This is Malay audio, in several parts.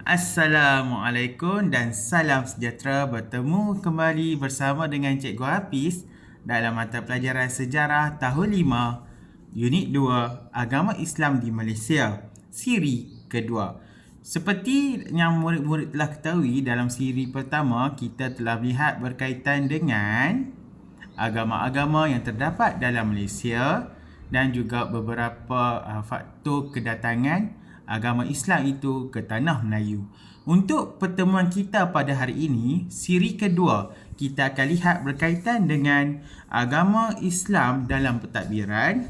Assalamualaikum dan salam sejahtera. Bertemu kembali bersama dengan Cikgu Hafiz dalam mata pelajaran Sejarah Tahun 5, Unit 2, Agama Islam di Malaysia, siri kedua. Seperti yang murid-murid telah ketahui, dalam siri pertama kita telah lihat berkaitan dengan agama-agama yang terdapat dalam Malaysia dan juga beberapa faktor kedatangan agama Islam itu ke tanah Melayu. Untuk pertemuan kita pada hari ini, siri kedua, kita akan lihat berkaitan dengan agama Islam dalam pentadbiran,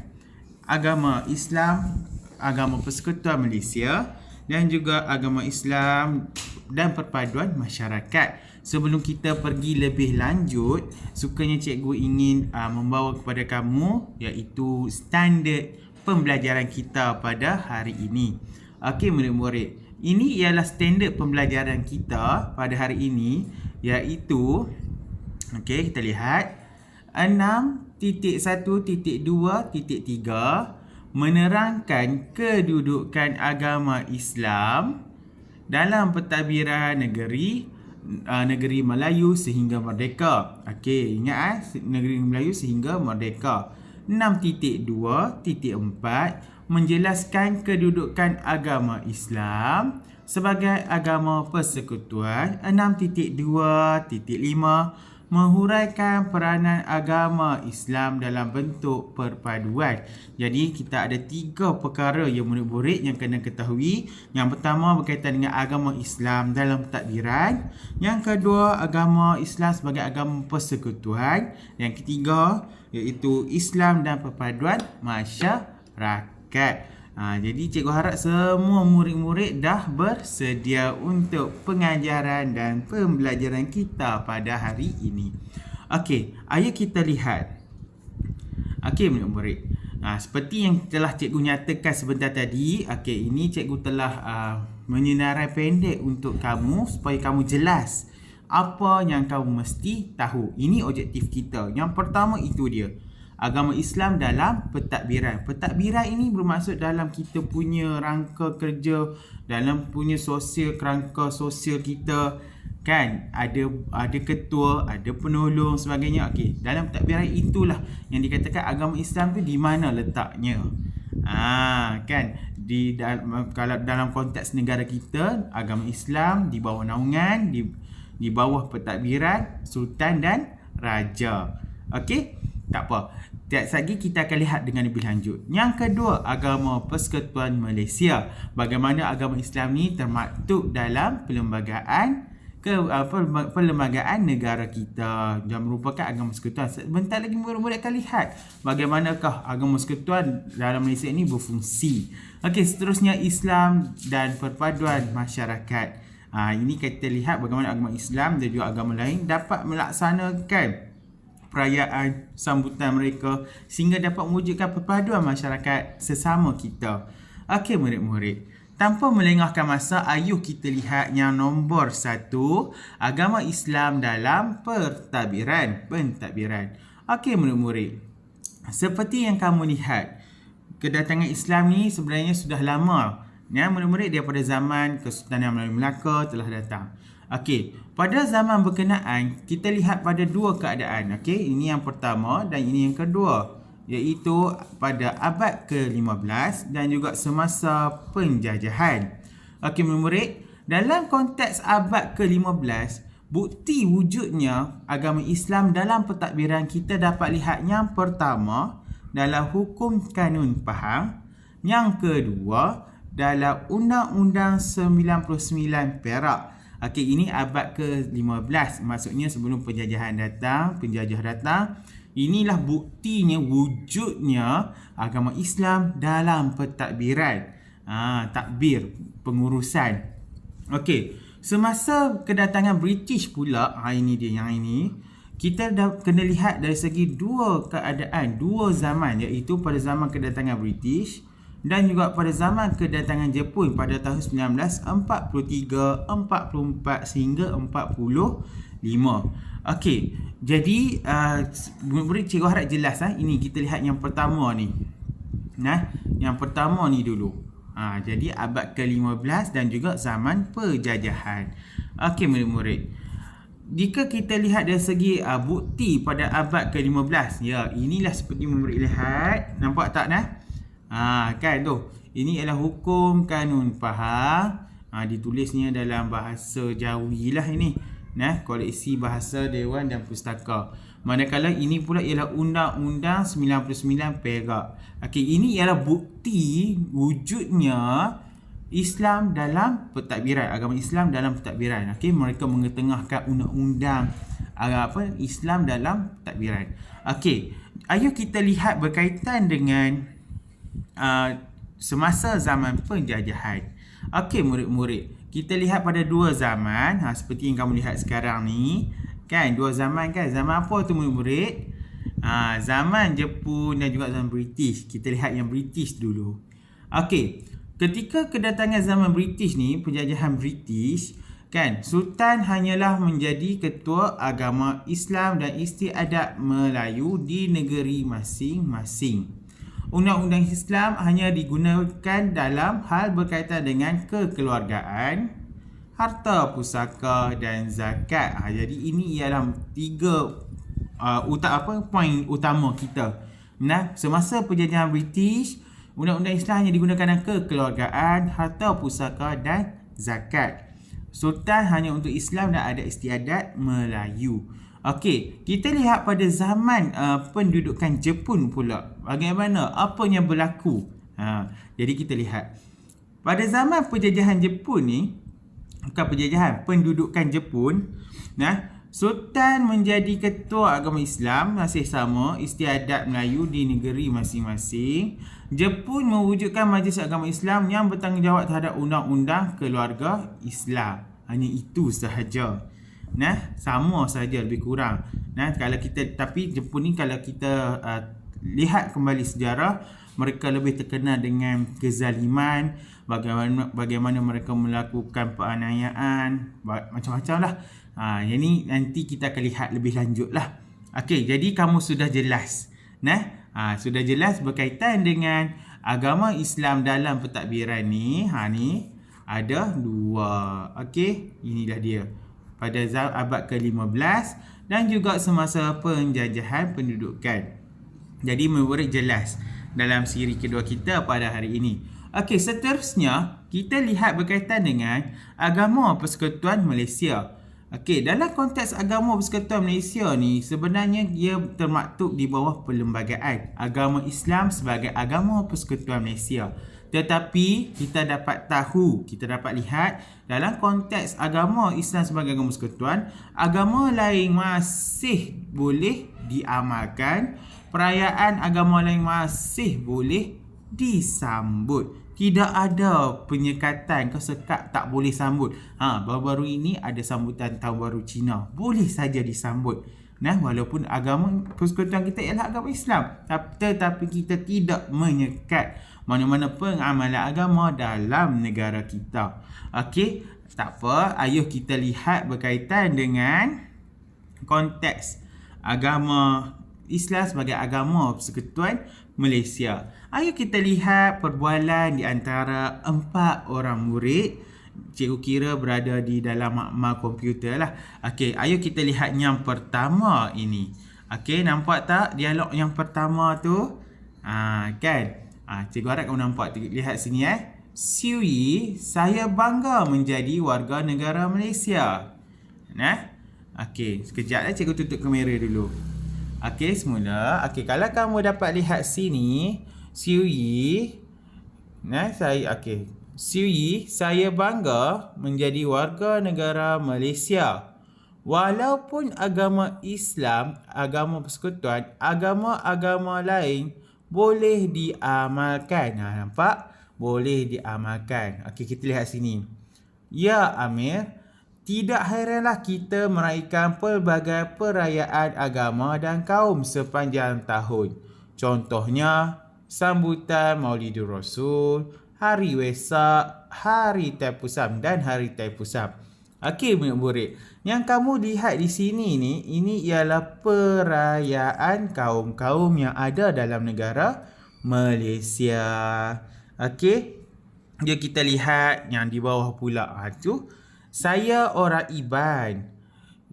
agama Islam, agama Persekutuan Malaysia dan juga agama Islam dan perpaduan masyarakat. Sebelum kita pergi lebih lanjut, sukanya cikgu ingin membawa kepada kamu iaitu standard pembelajaran kita pada hari ini. Okey murid-murid, ini ialah standard pembelajaran kita pada hari ini iaitu kita lihat 6.1.2.3 menerangkan kedudukan agama Islam dalam pentadbiran negeri Melayu sehingga merdeka. Okey, ingat negeri Melayu sehingga merdeka. 6.2.4 menjelaskan kedudukan agama Islam sebagai agama persekutuan. 6.2.5 menghuraikan peranan agama Islam dalam bentuk perpaduan. Jadi kita ada 3 perkara yang murid-murid yang kena ketahui. Yang pertama berkaitan dengan agama Islam dalam pentadbiran. Yang kedua, agama Islam sebagai agama persekutuan. Yang ketiga iaitu Islam dan perpaduan masyarakat. Jadi cikgu harap semua murid-murid dah bersedia untuk pengajaran dan pembelajaran kita pada hari ini. Okey, ayo kita lihat. Okey murid-murid. Seperti yang telah cikgu nyatakan sebentar tadi, ini cikgu telah menyenarai pendek untuk kamu supaya kamu jelas apa yang kamu mesti tahu. Ini objektif kita. Yang pertama itu dia. Agama Islam dalam pentadbiran. Pentadbiran ini bermaksud dalam kita punya rangka kerja, dalam punya kerangka sosial kita, kan? Ada ketua, ada penolong sebagainya. Okey, dalam pentadbiran itulah yang dikatakan agama Islam tu di mana letaknya. Kan? Kalau dalam konteks negara kita, agama Islam di bawah naungan, di bawah pentadbiran sultan dan raja. Okey? Tak apa. Lagi kita akan lihat dengan lebih lanjut. Yang kedua, agama Persekutuan Malaysia. Bagaimana agama Islam ni termaktub dalam perlembagaan negara kita dan merupakan agama persekutuan. Sebentar lagi murid-murid akan lihat bagaimanakah agama persekutuan dalam Malaysia ini berfungsi. Okey, seterusnya Islam dan perpaduan masyarakat. Ini kita lihat bagaimana agama Islam dan juga agama lain dapat melaksanakan perayaan sambutan mereka sehingga dapat mewujudkan perpaduan masyarakat sesama kita. Okey murid-murid, tanpa melengahkan masa, ayuh kita lihat yang nombor 1, agama Islam dalam pentadbiran. Okey murid-murid, seperti yang kamu lihat, kedatangan Islam ni sebenarnya sudah lama. Murid-murid daripada zaman Kesultanan Melayu Melaka telah datang. Okey, pada zaman berkenaan kita lihat pada 2 keadaan. Okey, ini yang pertama dan ini yang kedua, iaitu pada abad ke-15 dan juga semasa penjajahan. Okey murid-murid, dalam konteks abad ke-15, bukti wujudnya agama Islam dalam pentadbiran kita dapat lihat yang pertama dalam hukum kanun Pahang, yang kedua dalam Undang-Undang 99 Perak. Okey, ini abad ke-15. Maksudnya sebelum penjajah datang. Inilah buktinya wujudnya agama Islam dalam pentadbiran. Takbir, pengurusan. Okey, semasa kedatangan British pula, ini dia yang ini. Kita dah kena lihat dari segi 2 keadaan, 2 zaman, iaitu pada zaman kedatangan British dan juga pada zaman kedatangan Jepun pada tahun 1943, 44 sehingga 45. Okey, jadi murid cikgu harap jelas. Ini kita lihat yang pertama ni. Yang pertama ni dulu. Jadi abad ke-15 dan juga zaman penjajahan. Okey murid-murid. Jika kita lihat dari segi bukti pada abad ke-15, ya, inilah seperti murid lihat. Nampak tak dah? Kan tu. Ini ialah hukum kanun faham. Ditulisnya dalam bahasa Jawi lah ini. Koleksi bahasa Dewan dan Pustaka. Manakala ini pula ialah Undang-Undang 99 Perak. Okey, ini ialah bukti wujudnya Islam dalam pentadbiran, agama Islam dalam pentadbiran. Okey, mereka mengetengahkan undang-undang Islam dalam pentadbiran. Okey, ayo kita lihat berkaitan dengan semasa zaman penjajahan. Okey murid-murid, kita lihat pada dua zaman, seperti yang kamu lihat sekarang ni. Kan, dua zaman kan. Zaman apa tu murid-murid? Zaman Jepun dan juga zaman British. Kita lihat yang British dulu. Okey, ketika kedatangan zaman British ni, penjajahan British, kan, Sultan hanyalah menjadi ketua agama Islam dan istiadat Melayu di negeri masing-masing. Undang-undang Islam hanya digunakan dalam hal berkaitan dengan kekeluargaan, harta pusaka dan zakat. Jadi ini ialah tiga poin utama kita. Semasa penjajahan British, undang-undang Islam hanya digunakan dalam kekeluargaan, harta pusaka dan zakat. Sultan hanya untuk Islam dan adat istiadat Melayu. Okey, kita lihat pada zaman pendudukan Jepun pula. Bagaimana? Apa yang berlaku? Jadi kita lihat. Pada zaman penjajahan Jepun ni, bukan penjajahan, pendudukan Jepun, Sultan menjadi ketua agama Islam masih sama istiadat Melayu di negeri masing-masing. Jepun mewujudkan Majlis Agama Islam yang bertanggungjawab terhadap undang-undang keluarga Islam. Hanya itu sahaja. Sama sahaja lebih kurang. Kalau kita, tapi Jepun ni kalau kita lihat kembali sejarah, mereka lebih terkenal dengan kezaliman, bagaimana mereka melakukan penganiayaan, macam-macam lah. Yang nanti kita akan lihat lebih lanjut lah. Okey, jadi kamu sudah jelas. Sudah jelas berkaitan dengan agama Islam dalam pentadbiran ni. Ni ada dua. Okey, inilah dia. Pada abad ke-15 dan juga semasa penjajahan pendudukan. Jadi murid jelas dalam siri kedua kita pada hari ini. Okey, seterusnya kita lihat berkaitan dengan agama Persekutuan Malaysia. Okey, dalam konteks agama Persekutuan Malaysia ni, sebenarnya dia termaktub di bawah Perlembagaan Agama Islam sebagai Agama Persekutuan Malaysia. Tetapi kita dapat tahu, kita dapat lihat dalam konteks agama Islam sebagai agama persekutuan, agama lain masih boleh diamalkan, perayaan agama lain masih boleh disambut. Tidak ada penyekatan ke sekat tak boleh sambut. Baru-baru ini ada sambutan Tahun Baru Cina. Boleh saja disambut. Walaupun agama persekutuan kita ialah agama Islam. Tetapi kita tidak menyekat mana-mana pengamalan agama dalam negara kita. Okey, tak apa. Ayuh kita lihat berkaitan dengan konteks agama Islam sebagai agama persekutuan Malaysia. Ayuh kita lihat perbualan di antara 4 orang murid. Cikgu kira berada di dalam makmal komputer lah. Okey, ayuh kita lihat yang pertama ini. Okey, nampak tak dialog yang pertama tu? Kan? Cikgu harap kamu nampak. Lihat sini Siu Yi, saya bangga menjadi warga negara Malaysia. Okey, sekejap cikgu tutup kamera dulu. Okey, semula. Okey, kalau kamu dapat lihat sini, Siu Yi, Siu Yi, saya bangga menjadi warga negara Malaysia. Walaupun agama Islam, agama persekutuan, agama-agama lain boleh diamalkan. Nampak? Boleh diamalkan. Okey, kita lihat sini. Ya Amir, tidak heranlah kita meraihkan pelbagai perayaan agama dan kaum sepanjang tahun. Contohnya, sambutan Maulidur Rasul, Hari Wesak, Hari Taipusam dan Hari Taipusam. Okey murid-murid, yang kamu lihat di sini ni, ini ialah perayaan kaum-kaum yang ada dalam negara Malaysia. Okey. Dia kita lihat yang di bawah pula. Tu saya orang Iban.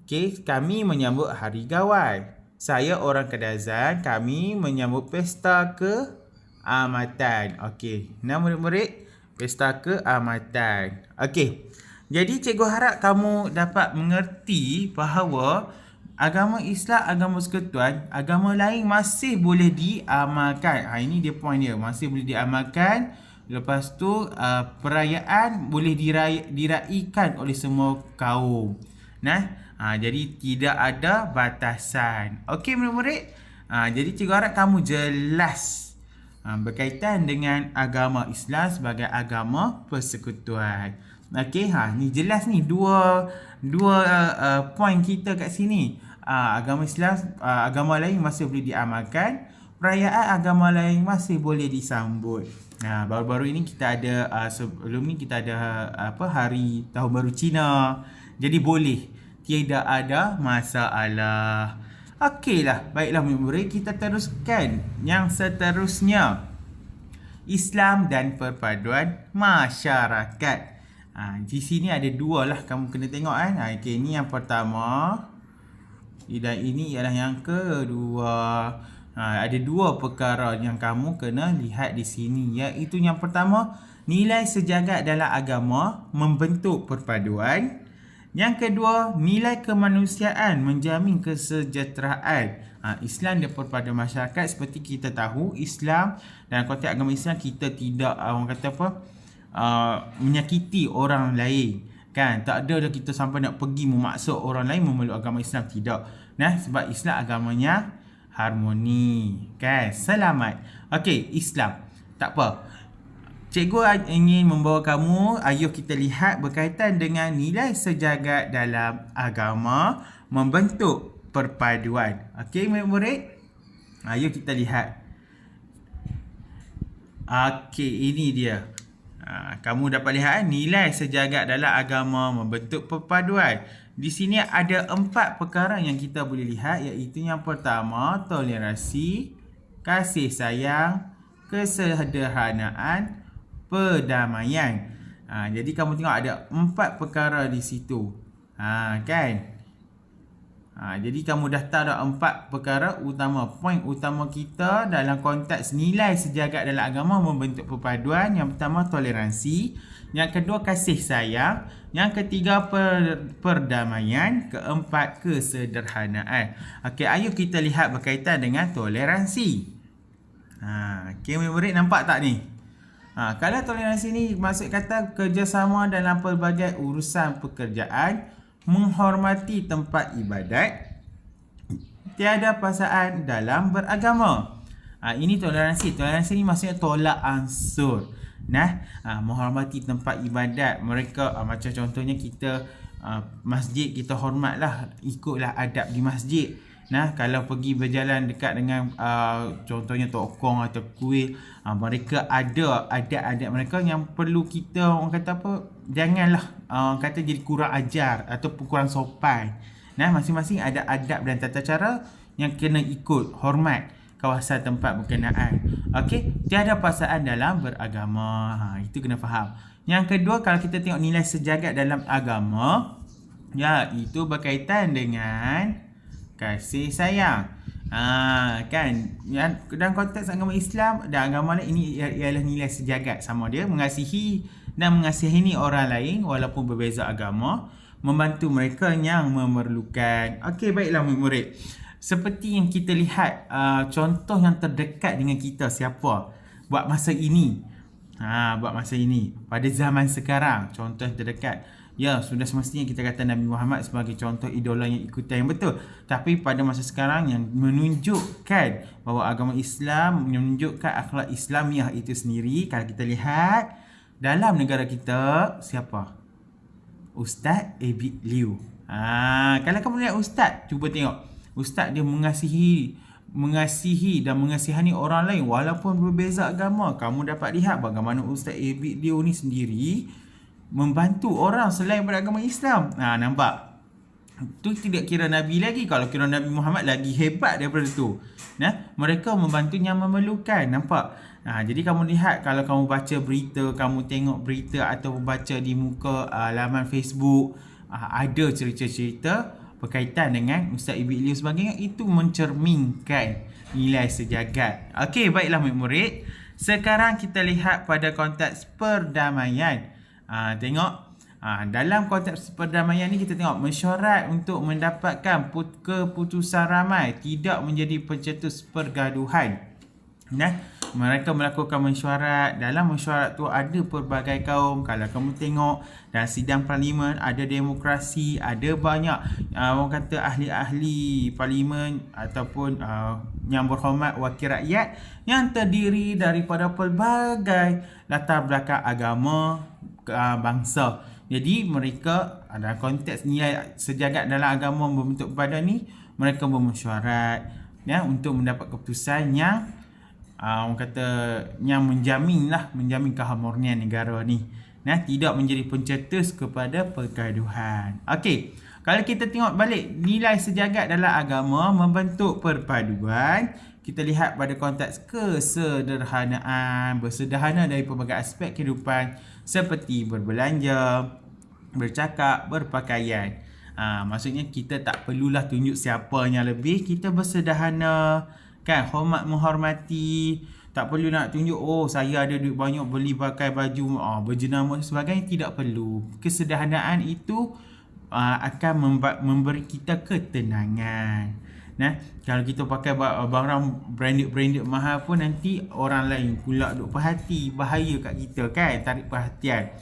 Okey, kami menyambut Hari Gawai. Saya orang Kadazan, kami menyambut Pesta Keamatan. Okey, nama murid-murid, Pesta Keamatan. Okey. Jadi cikgu harap kamu dapat mengerti bahawa agama Islam, agama persekutuan, agama lain masih boleh diamalkan. Ini dia point dia, masih boleh diamalkan. Lepas tu perayaan boleh diraikan oleh semua kaum. Jadi tidak ada batasan. Okey murid-murid. Jadi cikgu harap kamu jelas berkaitan dengan agama Islam sebagai agama persekutuan. Okey, ni jelas ni dua point kita kat sini. Agama Islam, agama lain masih boleh diamalkan. Perayaan agama lain masih boleh disambut. Baru-baru ini kita ada sebelum ni kita ada hari Tahun Baru Cina. Jadi boleh, tidak ada masalah. Okeylah, baiklah murid-murid, kita teruskan yang seterusnya. Islam dan perpaduan masyarakat. Di sini ada dua lah, kamu kena tengok kan. Okay, ini yang pertama dan ini ialah yang kedua. Ada dua perkara yang kamu kena lihat di sini, iaitu yang pertama, nilai sejagat dalam agama membentuk perpaduan. Yang kedua, nilai kemanusiaan menjamin kesejahteraan. Islam dan perpaduan masyarakat, seperti kita tahu, Islam dalam konteks agama Islam, kita tidak orang kata menyakiti orang lain, kan? Tak ada dah kita sampai nak pergi memaksa orang lain memeluk agama Islam, tidak. Sebab Islam agamanya harmoni, kan? Selamat. Okey, Islam. Tak apa. Cikgu ingin membawa kamu, ayuh kita lihat berkaitan dengan nilai sejagat dalam agama membentuk perpaduan. Okey murid-murid? Ayuh kita lihat. Okey, ini dia. Kamu dapat lihat nilai sejagat dalam agama membentuk perpaduan. Di sini ada 4 perkara yang kita boleh lihat, iaitu yang pertama, toleransi, kasih sayang, kesederhanaan, perdamaian. Jadi kamu tengok ada 4 perkara di situ. Kan? Jadi kamu dah tahu dah 4 perkara utama. Poin utama kita dalam konteks nilai sejagat dalam agama membentuk perpaduan. Yang pertama, toleransi. Yang kedua, kasih sayang. Yang ketiga, perdamaian. Keempat, kesederhanaan. Okey, ayuh kita lihat berkaitan dengan toleransi. Okey, murid nampak tak ni? Kalau toleransi ni maksud kata kerjasama dalam pelbagai urusan pekerjaan, menghormati tempat ibadat, tiada paksaan dalam beragama. Ini toleransi. Toleransi ni maksudnya tolak ansur. Menghormati tempat ibadat mereka, macam contohnya kita masjid, kita hormatlah, ikutlah adab di masjid. Kalau pergi berjalan dekat dengan contohnya tokong atau kuil, mereka ada adab-adab mereka yang perlu kita, orang kata janganlah kata jadi kurang ajar ataupun kurang sopan. Masing-masing ada adab dan tata cara yang kena ikut, hormat kawasan tempat berkenaan. Okey, tiada paksaan dalam beragama. Itu kena faham. Yang kedua, kalau kita tengok nilai sejagat dalam agama, itu berkaitan dengan kasih sayang. Kan, dalam konteks agama Islam dan agama lain, ini ialah nilai sejagat sama dia, mengasihi dan mengasihani orang lain walaupun berbeza agama, membantu mereka yang memerlukan. Okey, baiklah murid-murid, seperti yang kita lihat contoh yang terdekat dengan kita, siapa buat masa ini, pada zaman sekarang, contoh yang terdekat. Sudah semestinya kita kata Nabi Muhammad sebagai contoh idola yang ikutan yang betul. Tapi pada masa sekarang yang menunjukkan bahawa agama Islam, menunjukkan akhlak Islamiah itu sendiri, kalau kita lihat dalam negara kita, siapa? Ustaz Abid Liu. Kalau kamu lihat Ustaz, cuba tengok. Ustaz dia mengasihi dan mengasihani orang lain walaupun berbeza agama. Kamu dapat lihat bagaimana Ustaz Abid Liu ni sendiri membantu orang selain beragama Islam. Nampak? Tu tidak kira Nabi lagi. Kalau kira Nabi Muhammad lagi hebat daripada tu. Mereka membantu yang memerlukan. Nampak? Jadi kamu lihat, kalau kamu baca berita, kamu tengok berita atau baca di muka laman Facebook, ada cerita-cerita berkaitan dengan Ustaz Ibn Ilyas sebagainya, itu mencerminkan nilai sejagat. Okey, baiklah murid-murid. Sekarang kita lihat pada konteks perdamaian. Tengok. Dalam konteks perdamaian ni kita tengok mesyuarat untuk mendapatkan keputusan ramai, tidak menjadi pencetus pergaduhan. Mereka melakukan mesyuarat. Dalam mesyuarat tu ada pelbagai kaum. Kalau kamu tengok dalam sidang parlimen, ada demokrasi, ada banyak orang kata ahli-ahli parlimen ataupun yang berhormat wakil rakyat yang terdiri daripada pelbagai latar belakang agama, bangsa. Jadi mereka dalam konteks nilai sejagat dalam agama membentuk badan ni, mereka bermesyuarat untuk mendapat keputusan yang orang kata yang menjamin keharmonian negara ni, tidak menjadi pencetus kepada pergaduhan. Okey, kalau kita tengok balik nilai sejagat dalam agama membentuk perpaduan, kita lihat pada konteks kesederhanaan, bersederhana dari pelbagai aspek kehidupan seperti berbelanja, bercakap, berpakaian. Maksudnya kita tak perlulah tunjuk siapa yang lebih, kita bersederhana, kan, hormat menghormati. Tak perlu nak tunjuk saya ada duit banyak beli pakai baju berjenama sebagainya, tidak perlu. Kesederhanaan itu akan memberi kita ketenangan. Kalau kita pakai barang branded mahal pun nanti orang lain pula duk perhati, bahaya kat kita, kan, tarik perhatian.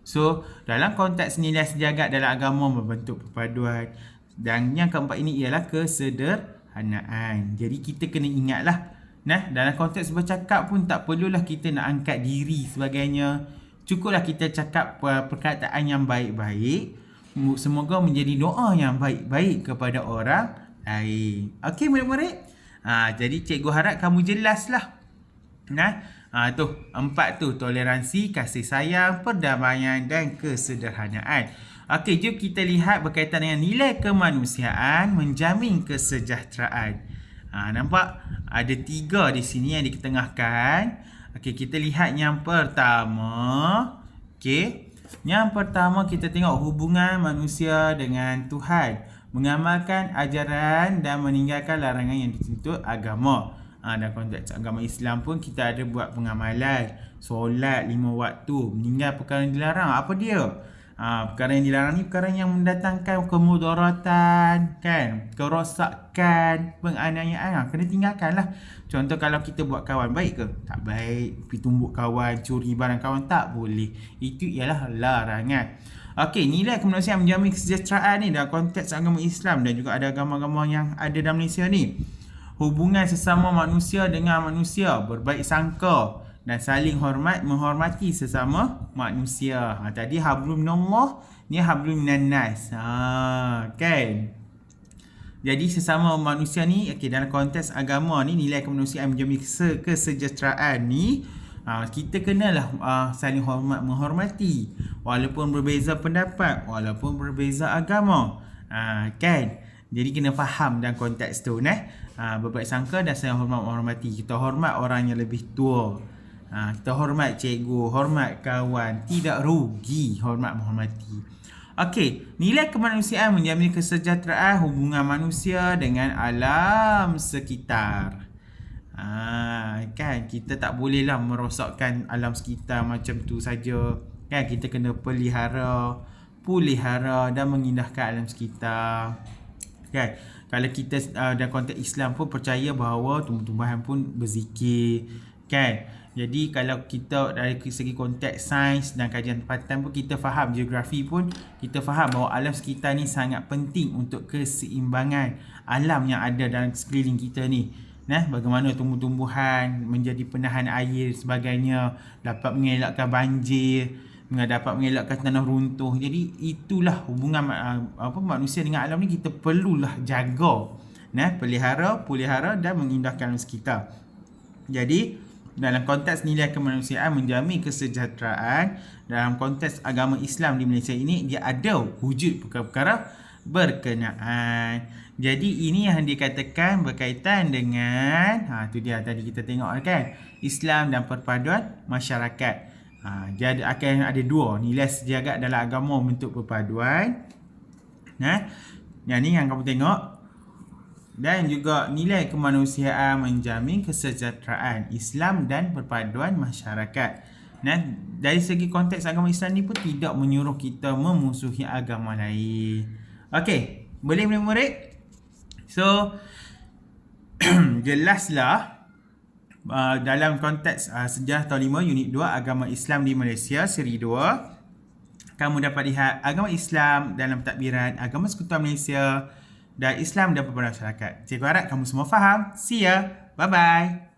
So dalam konteks nilai sejagat dalam agama membentuk perpaduan. Dan yang keempat ini ialah kesederhanaan. Jadi kita kena ingatlah, dalam konteks bercakap pun tak perlulah kita nak angkat diri sebagainya. Cukuplah kita cakap perkataan yang baik-baik. Semoga menjadi doa yang baik-baik kepada orang lain. Okey murid-murid. Jadi cikgu harap kamu jelaslah. Tu 4 tu, toleransi, kasih sayang, perdamaian dan kesederhanaan. Okey, jom kita lihat berkaitan dengan nilai kemanusiaan menjamin kesejahteraan. Nampak ada 3 di sini yang diketengahkan. Okey, kita lihat yang pertama. Okey, yang pertama kita tengok hubungan manusia dengan Tuhan, mengamalkan ajaran dan meninggalkan larangan yang dituntut agama. Dalam konteks agama Islam pun kita ada buat pengamalan, solat 5 waktu, meninggal perkara yang dilarang. Apa dia? Perkara yang dilarang ni perkara yang mendatangkan kemudaratan, kan, kerosakan, penganiayaan, kena tinggalkanlah. Contoh kalau kita buat kawan, baik ke? Tak baik. Pergi tumbuk kawan, curi barang kawan, tak boleh. Itu ialah larangan. Okey, nilai kemanusiaan menjamin kesejahteraan ni dalam konteks agama Islam dan juga ada agama-agama yang ada dalam Malaysia ni. Hubungan sesama manusia dengan manusia, berbaik sangka dan saling menghormati sesama manusia. Tadi hablum minallah, ni hablum minan nas. Kan? Jadi sesama manusia ni, dalam konteks agama ni, nilai kemanusiaan menjamin kesejahteraan ni, kita kenalah saling menghormati walaupun berbeza pendapat, walaupun berbeza agama. Kan? Jadi kena faham dalam konteks tu, berbaik sangka dan saling menghormati. Kita hormat orang yang lebih tua. Kita hormat cikgu, hormat kawan, tidak rugi hormat menghormati. Okey, nilai kemanusiaan menjamin kesejahteraan hubungan manusia dengan alam sekitar. Kan, kita tak bolehlah merosakkan alam sekitar macam tu saja. Kan, kita kena pelihara dan mengindahkan alam sekitar. Kan, kalau kita dalam konteks Islam pun percaya bahawa tumbuh-tumbuhan pun berzikir, kan. Jadi kalau kita dari segi konteks sains dan kajian tempatan pun kita faham, geografi pun kita faham bahawa alam sekitar ni sangat penting untuk keseimbangan alam yang ada dalam sekeliling kita ni. Bagaimana tumbuh-tumbuhan menjadi penahan air sebagainya, dapat mengelakkan banjir, dapat mengelakkan tanah runtuh. Jadi itulah hubungan manusia dengan alam ni, kita perlulah jaga, pelihara dan mengindahkan alam sekitar. Jadi dalam konteks nilai kemanusiaan menjamin kesejahteraan dalam konteks agama Islam di Malaysia ini, dia ada wujud perkara-perkara berkenaan. Jadi ini yang dikatakan berkaitan dengan tu dia tadi kita tengok kan, Islam dan perpaduan masyarakat. Dia akan ada dua nilai sejagat dalam agama bentuk perpaduan. Yang ni yang kamu tengok. Dan juga nilai kemanusiaan menjamin kesejahteraan, Islam dan perpaduan masyarakat. Dari segi konteks agama Islam ni pun tidak menyuruh kita memusuhi agama lain. Okey, boleh murid? So jelaslah dalam konteks sejarah tahun 5 unit 2 agama Islam di Malaysia seri 2, kamu dapat lihat agama Islam dalam pentadbiran, agama Sekutuan Malaysia dan Islam dan perpaduan masyarakat. Cikgu harap kamu semua faham. See ya. Bye bye.